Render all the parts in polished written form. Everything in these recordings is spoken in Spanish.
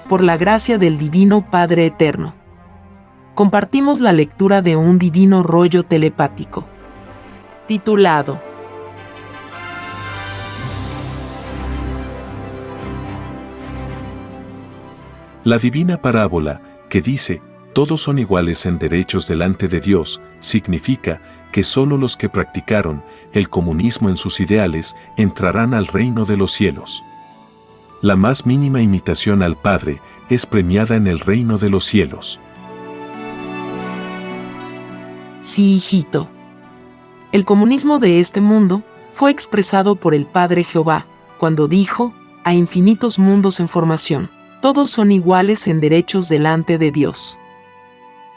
por la gracia del Divino Padre Eterno. Compartimos la lectura de un divino rollo telepático, titulado La divina parábola, que dice, todos son iguales en derechos delante de Dios, significa que solo los que practicaron el comunismo en sus ideales entrarán al reino de los cielos. La más mínima imitación al Padre es premiada en el reino de los cielos. Sí, hijito. El comunismo de este mundo fue expresado por el Padre Jehová, cuando dijo, a infinitos mundos en formación, todos son iguales en derechos delante de Dios.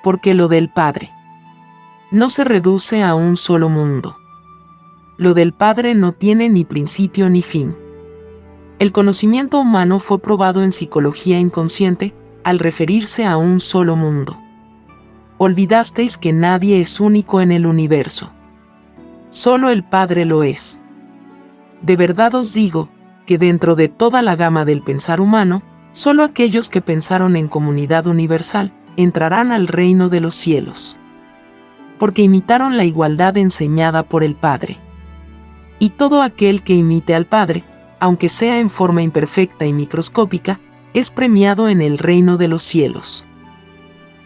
Porque lo del Padre no se reduce a un solo mundo. Lo del Padre no tiene ni principio ni fin. El conocimiento humano fue probado en psicología inconsciente al referirse a un solo mundo. Olvidasteis que nadie es único en el universo. Solo el Padre lo es. De verdad os digo que dentro de toda la gama del pensar humano, solo aquellos que pensaron en comunidad universal entrarán al reino de los cielos. Porque imitaron la igualdad enseñada por el Padre. Y todo aquel que imite al Padre, aunque sea en forma imperfecta y microscópica, es premiado en el reino de los cielos.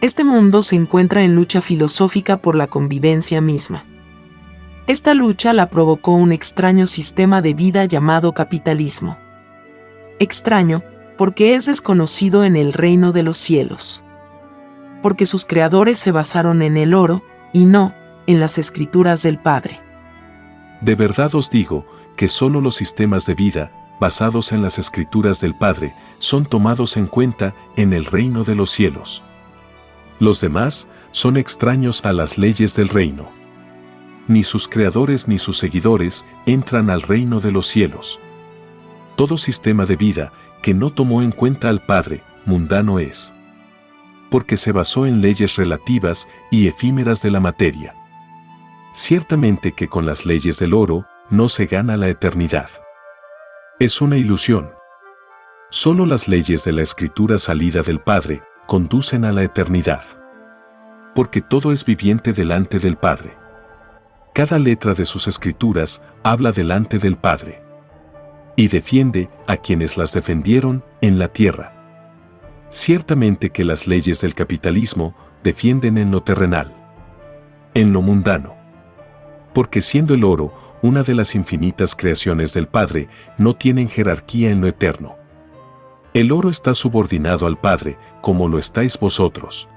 Este mundo se encuentra en lucha filosófica por la convivencia misma. Esta lucha la provocó un extraño sistema de vida llamado capitalismo. Extraño, porque es desconocido en el reino de los cielos. Porque sus creadores se basaron en el oro, y no en las escrituras del Padre. De verdad os digo que solo los sistemas de vida, basados en las escrituras del Padre, son tomados en cuenta en el reino de los cielos. Los demás son extraños a las leyes del reino. Ni sus creadores ni sus seguidores entran al reino de los cielos. Todo sistema de vida que no tomó en cuenta al Padre, mundano es. Porque se basó en leyes relativas y efímeras de la materia. Ciertamente que con las leyes del oro no se gana la eternidad. Es una ilusión. Solo las leyes de la escritura salida del Padre conducen a la eternidad. Porque todo es viviente delante del Padre. Cada letra de sus escrituras habla delante del Padre. Y defiende a quienes las defendieron en la tierra. Ciertamente que las leyes del capitalismo defienden en lo terrenal, en lo mundano. Porque siendo el oro una de las infinitas creaciones del Padre, no tienen jerarquía en lo eterno. El oro está subordinado al Padre, como lo estáis vosotros.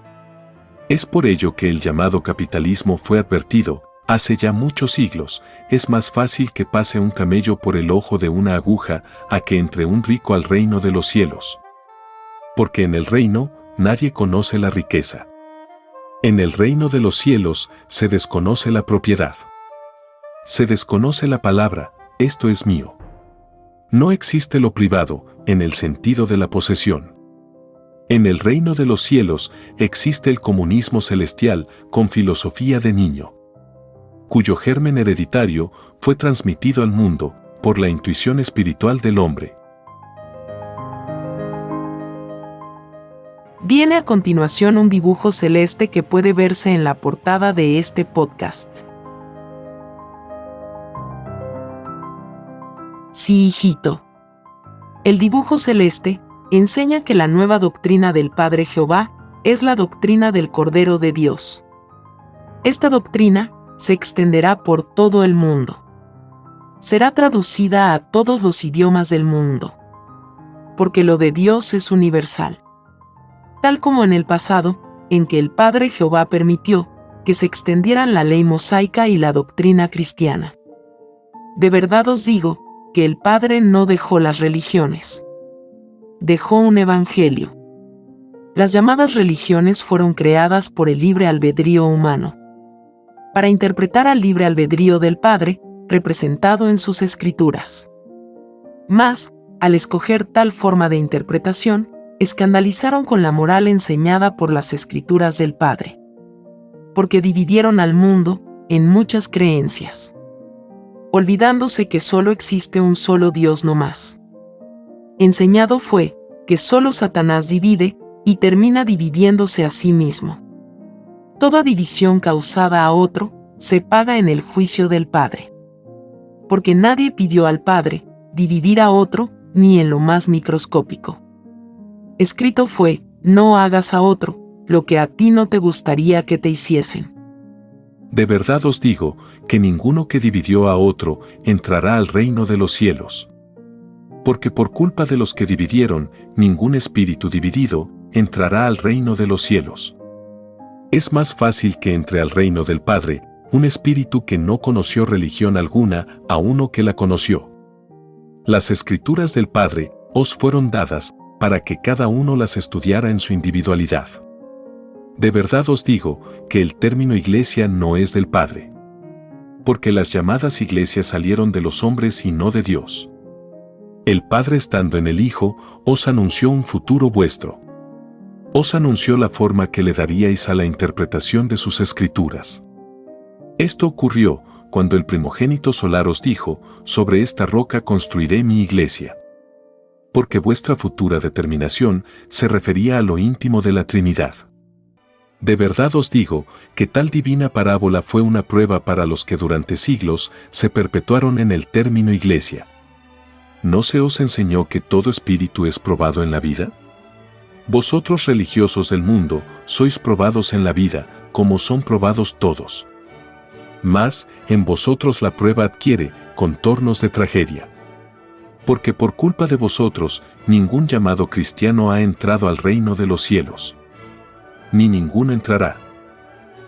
Es por ello que el llamado capitalismo fue advertido, hace ya muchos siglos, es más fácil que pase un camello por el ojo de una aguja a que entre un rico al reino de los cielos. Porque en el reino nadie conoce la riqueza. En el reino de los cielos se desconoce la propiedad. Se desconoce la palabra, esto es mío. No existe lo privado, en el sentido de la posesión. En el reino de los cielos existe el comunismo celestial con filosofía de niño, cuyo germen hereditario fue transmitido al mundo por la intuición espiritual del hombre. Viene a continuación un dibujo celeste que puede verse en la portada de este podcast. Sí, hijito. El dibujo celeste enseña que la nueva doctrina del Padre Jehová es la doctrina del Cordero de Dios. Esta doctrina se extenderá por todo el mundo. Será traducida a todos los idiomas del mundo. Porque lo de Dios es universal. Tal como en el pasado, en que el Padre Jehová permitió que se extendieran la ley mosaica y la doctrina cristiana. De verdad os digo que el Padre no dejó las religiones. Dejó un evangelio. Las llamadas religiones fueron creadas por el libre albedrío humano, para interpretar al libre albedrío del Padre, representado en sus escrituras. Mas, al escoger tal forma de interpretación, escandalizaron con la moral enseñada por las escrituras del Padre. Porque dividieron al mundo en muchas creencias, olvidándose que solo existe un solo Dios no más. Enseñado fue porque solo Satanás divide, y termina dividiéndose a sí mismo. Toda división causada a otro, se paga en el juicio del Padre. Porque nadie pidió al Padre dividir a otro, ni en lo más microscópico. Escrito fue: no hagas a otro lo que a ti no te gustaría que te hiciesen. De verdad os digo, que ninguno que dividió a otro entrará al reino de los cielos. Porque por culpa de los que dividieron, ningún espíritu dividido entrará al reino de los cielos. Es más fácil que entre al reino del Padre un espíritu que no conoció religión alguna a uno que la conoció. Las escrituras del Padre os fueron dadas para que cada uno las estudiara en su individualidad. De verdad os digo que el término iglesia no es del Padre. Porque las llamadas iglesias salieron de los hombres y no de Dios. El Padre, estando en el Hijo, os anunció un futuro vuestro. Os anunció la forma que le daríais a la interpretación de sus escrituras. Esto ocurrió cuando el primogénito solar os dijo: sobre esta roca construiré mi iglesia. Porque vuestra futura determinación se refería a lo íntimo de la Trinidad. De verdad os digo que tal divina parábola fue una prueba para los que durante siglos se perpetuaron en el término iglesia. ¿No se os enseñó que todo espíritu es probado en la vida? Vosotros religiosos del mundo sois probados en la vida, como son probados todos. Mas en vosotros la prueba adquiere contornos de tragedia. Porque por culpa de vosotros ningún llamado cristiano ha entrado al reino de los cielos. Ni ninguno entrará.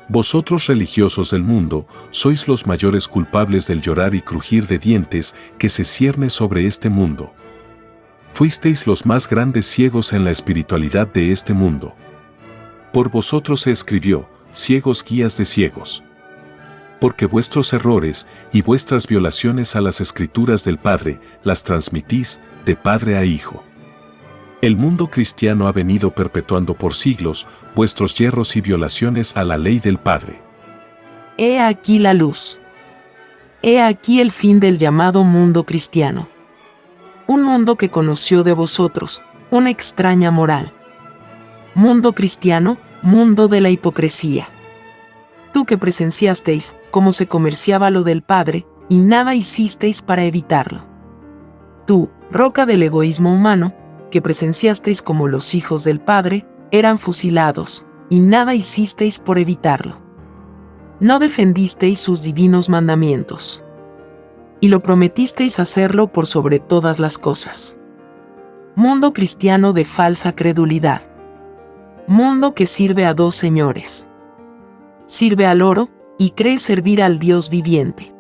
Vosotros religiosos del mundo sois los mayores culpables del llorar y crujir de dientes que se cierne sobre este mundo. Fuisteis los más grandes ciegos en la espiritualidad de este mundo. Por vosotros se escribió: ciegos guías de ciegos. Porque vuestros errores y vuestras violaciones a las escrituras del Padre las transmitís de padre a hijo. El mundo cristiano ha venido perpetuando por siglos vuestros yerros y violaciones a la ley del Padre. He aquí la luz. He aquí el fin del llamado mundo cristiano. Un mundo que conoció de vosotros una extraña moral. Mundo cristiano, mundo de la hipocresía. Tú que presenciasteis cómo se comerciaba lo del Padre, y nada hicisteis para evitarlo. Tú, roca del egoísmo humano, que presenciasteis como los hijos del Padre eran fusilados, y nada hicisteis por evitarlo. No defendisteis sus divinos mandamientos. Y lo prometisteis hacerlo por sobre todas las cosas. Mundo cristiano de falsa credulidad. Mundo que sirve a dos señores. Sirve al oro, y cree servir al Dios viviente.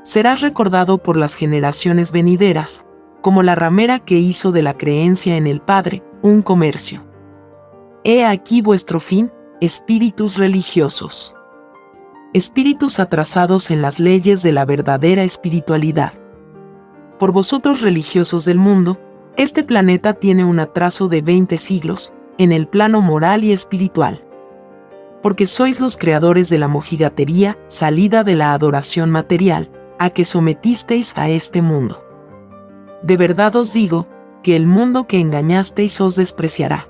Serás recordado por las generaciones venideras, como la ramera que hizo de la creencia en el Padre un comercio. He aquí vuestro fin, espíritus religiosos. Espíritus atrasados en las leyes de la verdadera espiritualidad. Por vosotros religiosos del mundo, este planeta tiene un atraso de 20 siglos, en el plano moral y espiritual. Porque sois los creadores de la mojigatería, salida de la adoración material, a que sometisteis a este mundo. De verdad os digo, que el mundo que engañasteis os despreciará.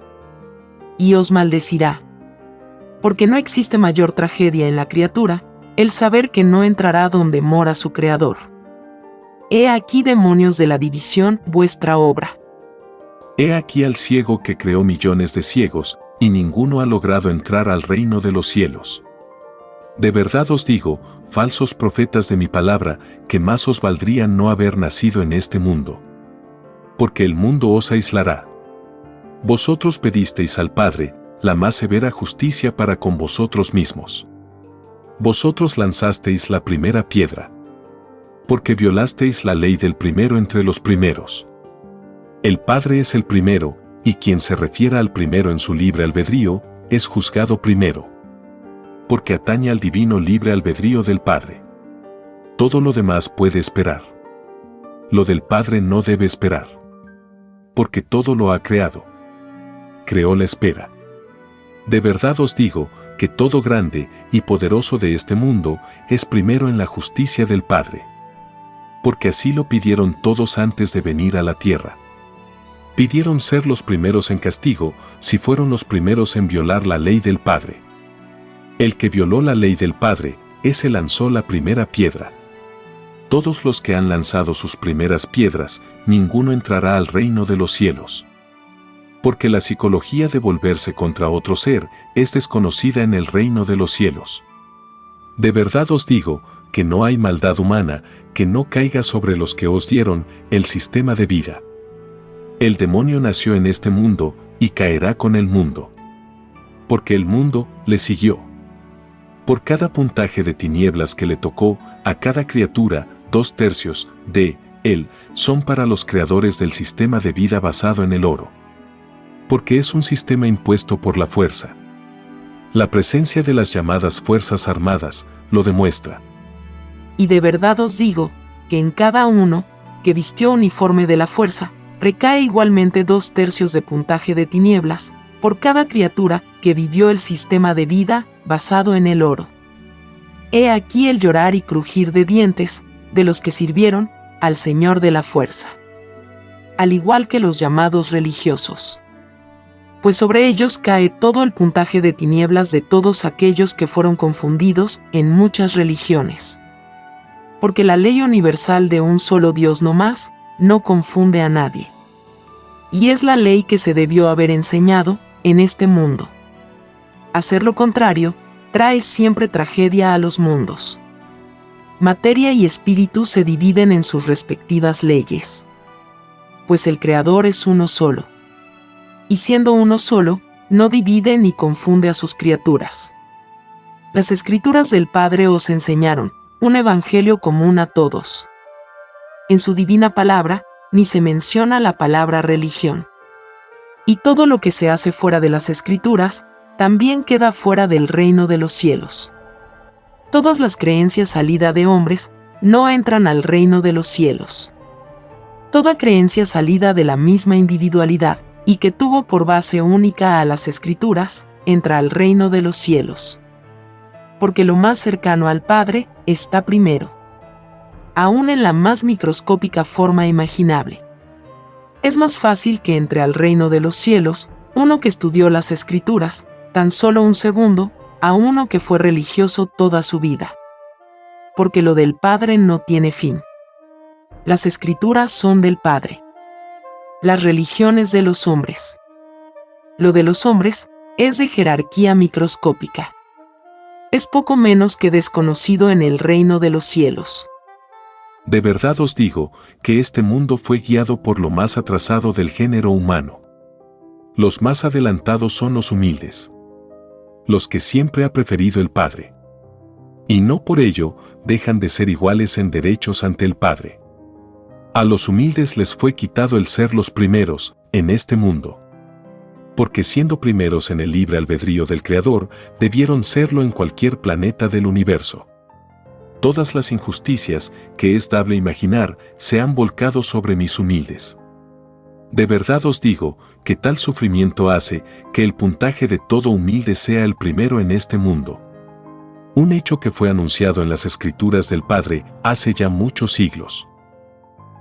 Y os maldecirá. Porque no existe mayor tragedia en la criatura, el saber que no entrará donde mora su Creador. He aquí, demonios de la división, vuestra obra. He aquí al ciego que creó millones de ciegos, y ninguno ha logrado entrar al reino de los cielos. De verdad os digo, falsos profetas de mi palabra, que más os valdría no haber nacido en este mundo. Porque el mundo os aislará. Vosotros pedisteis al Padre la más severa justicia para con vosotros mismos. Vosotros lanzasteis la primera piedra. Porque violasteis la ley del primero entre los primeros. El Padre es el primero, y quien se refiera al primero en su libre albedrío, es juzgado primero. Porque atañe al divino libre albedrío del Padre. Todo lo demás puede esperar. Lo del Padre no debe esperar. Porque todo lo ha creado. Creó la espera. De verdad os digo, que todo grande y poderoso de este mundo es primero en la justicia del Padre. Porque así lo pidieron todos antes de venir a la tierra. Pidieron ser los primeros en castigo si fueron los primeros en violar la ley del Padre. El que violó la ley del Padre, ese lanzó la primera piedra. Todos los que han lanzado sus primeras piedras, ninguno entrará al reino de los cielos. Porque la psicología de volverse contra otro ser es desconocida en el reino de los cielos. De verdad os digo que no hay maldad humana que no caiga sobre los que os dieron el sistema de vida. El demonio nació en este mundo y caerá con el mundo. Porque el mundo le siguió. Por cada puntaje de tinieblas que le tocó a cada criatura, 2/3 de él son para los creadores del sistema de vida basado en el oro. Porque es un sistema impuesto por la fuerza. La presencia de las llamadas Fuerzas Armadas lo demuestra. Y de verdad os digo que en cada uno que vistió uniforme de la fuerza, recae igualmente 2/3 de puntaje de tinieblas por cada criatura que vivió el sistema de vida basado en el oro. He aquí el llorar y crujir de dientes de los que sirvieron al Señor de la fuerza, al igual que los llamados religiosos. Pues sobre ellos cae todo el puntaje de tinieblas de todos aquellos que fueron confundidos en muchas religiones. Porque la ley universal de un solo Dios no más, no confunde a nadie. Y es la ley que se debió haber enseñado en este mundo. Hacer lo contrario trae siempre tragedia a los mundos. Materia y espíritu se dividen en sus respectivas leyes. Pues el Creador es uno solo. Y siendo uno solo, no divide ni confunde a sus criaturas. Las Escrituras del Padre os enseñaron un evangelio común a todos. En su divina palabra, ni se menciona la palabra religión. Y todo lo que se hace fuera de las Escrituras, también queda fuera del reino de los cielos. Todas las creencias salida de hombres no entran al reino de los cielos. Toda creencia salida de la misma individualidad y que tuvo por base única a las Escrituras, entra al reino de los cielos. Porque lo más cercano al Padre está primero, aún en la más microscópica forma imaginable. Es más fácil que entre al reino de los cielos uno que estudió las Escrituras tan solo un segundo, a uno que fue religioso toda su vida. Porque lo del Padre no tiene fin. Las Escrituras son del Padre. Las religiones de los hombres. Lo de los hombres es de jerarquía microscópica. Es poco menos que desconocido en el reino de los cielos. De verdad os digo que este mundo fue guiado por lo más atrasado del género humano. Los más adelantados son los humildes. Los que siempre ha preferido el Padre. Y no por ello dejan de ser iguales en derechos ante el Padre. A los humildes les fue quitado el ser los primeros en este mundo. Porque siendo primeros en el libre albedrío del Creador, debieron serlo en cualquier planeta del universo. Todas las injusticias que es dable imaginar se han volcado sobre mis humildes. De verdad os digo que tal sufrimiento hace que el puntaje de todo humilde sea el primero en este mundo. Un hecho que fue anunciado en las Escrituras del Padre hace ya muchos siglos.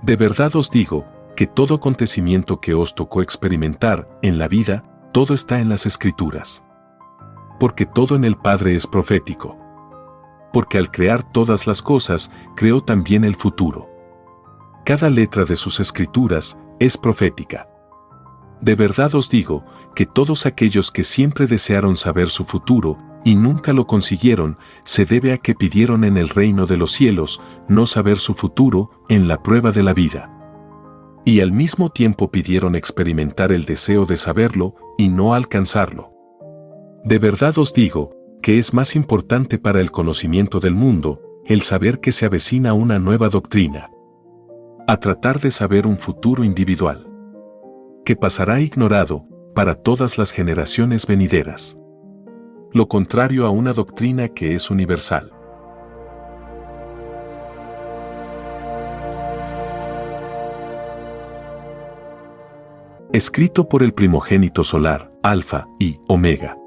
De verdad os digo que todo acontecimiento que os tocó experimentar en la vida, todo está en las Escrituras. Porque todo en el Padre es profético. Porque al crear todas las cosas, creó también el futuro. Cada letra de sus Escrituras es profética. De verdad os digo que todos aquellos que siempre desearon saber su futuro y nunca lo consiguieron, se debe a que pidieron en el reino de los cielos no saber su futuro en la prueba de la vida. Y al mismo tiempo pidieron experimentar el deseo de saberlo y no alcanzarlo. De verdad os digo que es más importante para el conocimiento del mundo el saber que se avecina una nueva doctrina, a tratar de saber un futuro individual, que pasará ignorado para todas las generaciones venideras. Lo contrario a una doctrina que es universal. Escrito por el primogénito solar, Alfa y Omega.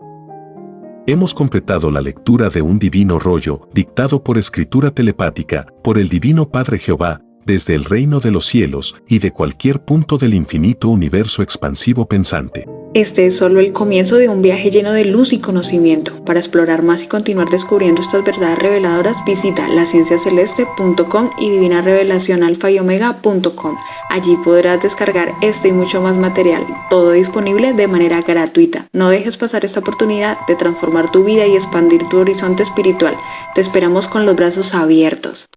Hemos completado la lectura de un divino rollo, dictado por escritura telepática, por el Divino Padre Jehová, desde el reino de los cielos y de cualquier punto del infinito universo expansivo pensante. Este es solo el comienzo de un viaje lleno de luz y conocimiento. Para explorar más y continuar descubriendo estas verdades reveladoras, visita lascienciaceleste.com y divinarevelacionalfayomega.com. Allí podrás descargar este y mucho más material, todo disponible de manera gratuita. No dejes pasar esta oportunidad de transformar tu vida y expandir tu horizonte espiritual. Te esperamos con los brazos abiertos.